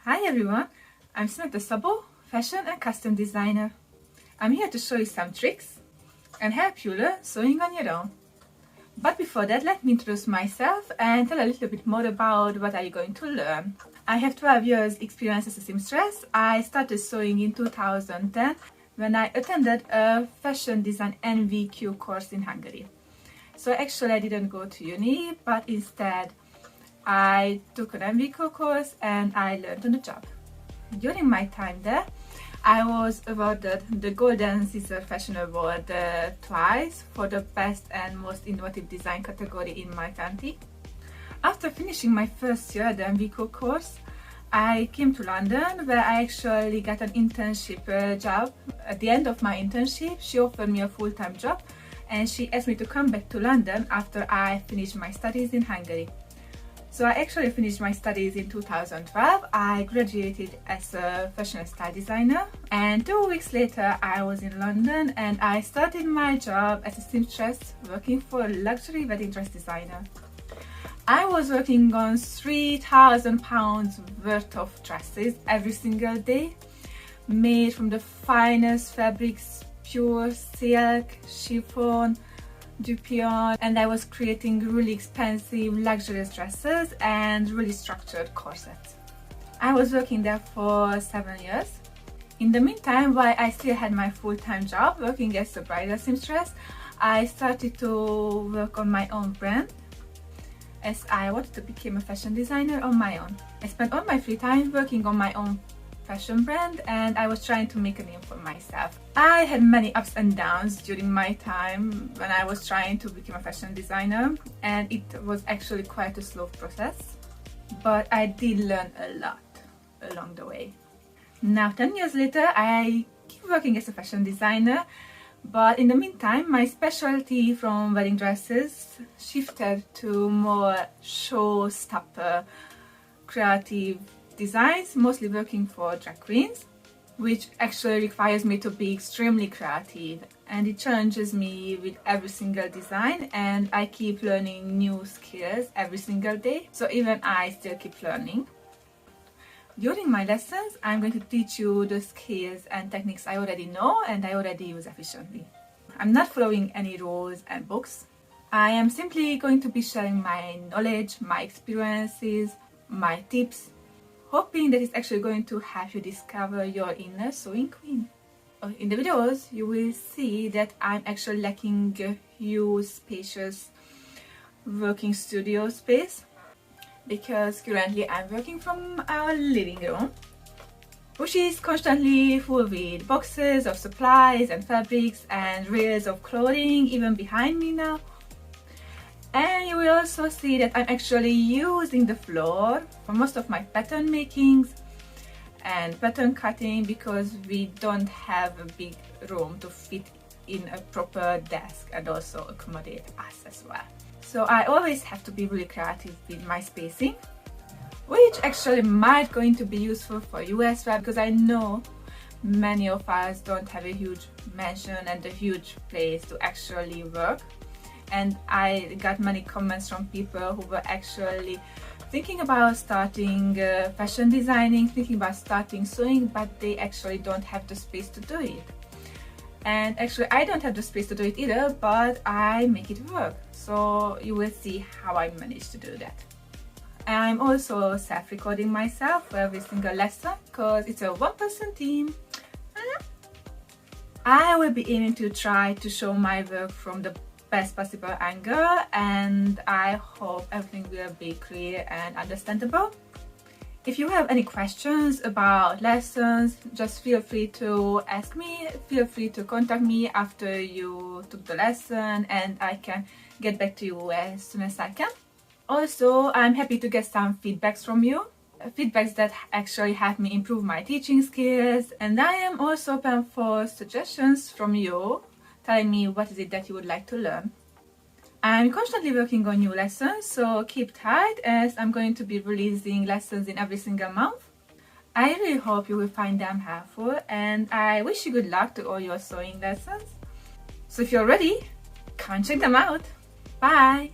Hi everyone, I'm Simonetta Sabo, fashion and custom designer. I'm here to show you some tricks and help you learn sewing on your own. But before that, let me introduce myself and tell a little bit more about what are you going to learn. I have 12 years experience as a seamstress. I started sewing in 2010 when I attended a fashion design NVQ course in Hungary. So actually I didn't go to uni, but instead I took an NVQ course and I learned on the job. During my time there, I was awarded the Golden Scissor Fashion Award twice for the best and most innovative design category in my country. After finishing my first year at the NVQ course, I came to London where I actually got an internship job. At the end of my internship, she offered me a full-time job and she asked me to come back to London after I finished my studies in Hungary. So I actually finished my studies in 2012. I graduated as a fashion and style designer, and 2 weeks later I was in London and I started my job as a seamstress working for a luxury wedding dress designer. I was working on £3,000 worth of dresses every single day, made from the finest fabrics, pure silk, chiffon, dupion, and I was creating really expensive luxurious dresses and really structured corsets. I was working there for 7 years. In the meantime, while I still had my full-time job working as a bridal seamstress, I started to work on my own brand as I wanted to become a fashion designer on my own. I spent all my free time working on my own fashion brand and I was trying to make a name for myself. I had many ups and downs during my time when I was trying to become a fashion designer, and it was actually quite a slow process, but I did learn a lot along the way. Now 10 years later I keep working as a fashion designer, but in the meantime my specialty from wedding dresses shifted to more showstopper creative designs, mostly working for drag queens, which actually requires me to be extremely creative, and it challenges me with every single design, and I keep learning new skills every single day, so even I still keep learning. During my lessons I'm going to teach you the skills and techniques I already know and I already use efficiently. I'm not following any rules and books. I am simply going to be sharing my knowledge, my experiences, my tips, hoping that it's actually going to help you discover your inner sewing queen. In the videos you will see that I'm actually lacking a huge spacious working studio space because currently I'm working from our living room, which is constantly full with boxes of supplies and fabrics and reels of clothing even behind me now. And you will also see that I'm actually using the floor for most of my pattern makings and pattern cutting because we don't have a big room to fit in a proper desk and also accommodate us as well. So I always have to be really creative with my spacing, which actually might going to be useful for you as well, because I know many of us don't have a huge mansion and a huge place to actually work. And I got many comments from people who were actually thinking about starting fashion designing, thinking about starting sewing, but they actually don't have the space to do it. And actually I don't have the space to do it either, but I make it work. So you will see how I managed to do that. I'm also self-recording myself for every single lesson because it's a one-person team. I will be aiming to try to show my work from the best possible angle, and I hope everything will be clear and understandable. If you have any questions about lessons, just feel free to ask me, feel free to contact me after you took the lesson and I can get back to you as soon as I can. Also, I'm happy to get some feedbacks from you, feedbacks that actually help me improve my teaching skills, and I am also open for suggestions from you telling me what is it that you would like to learn. I'm constantly working on new lessons, so keep tight as I'm going to be releasing lessons in every single month. I really hope you will find them helpful, and I wish you good luck to all your sewing lessons. So if you're ready, come check them out. Bye!